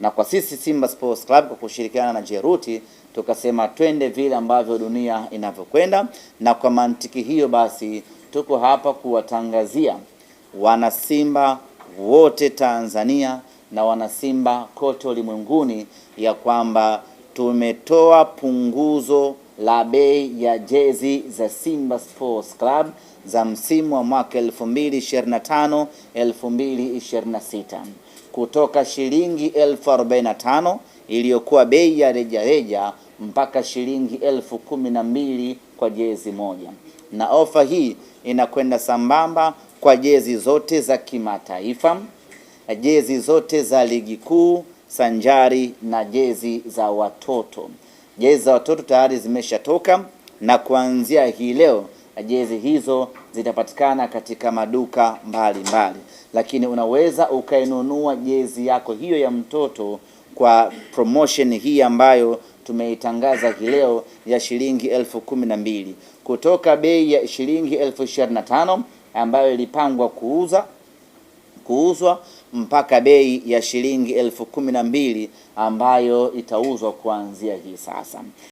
na kwa sisi Simba Sports Club kwa kushirikiana na Jeruti tukasema twende vile ambavyo dunia inavyokwenda, na kwa mantiki hiyo basi tuko hapa kuwatangazia wanasimba wote Tanzania na wanasimba kote ulimwenguni ya kwamba tumetoa punguzo la bei ya jezi za Simba Sports Club za msimu wa mwaka 2025 2026 kutoka shilingi 1045 iliyokuwa bei ya rejareja mpaka shilingi 1012 kwa jezi moja, na ofa hii inakwenda sambamba kwa jezi zote za kimataifa, jezi zote za ligi kuu sanjari na jezi za watoto. Jezi za watoto tayari zimeshatoka, na kuanzia hii leo jezi hizo zitapatikana katika maduka mbalimbali, lakini unaweza ukainunua jezi yako hiyo ya mtoto kwa promotion hii ambayo tumeitangaza hii leo ya shilingi 1012 kutoka bei ya shilingi 1025 ambayo ilipangwa kuuzwa mpaka bei ya shilingi 1012 ambayo itauzwa kuanzia hii sasa.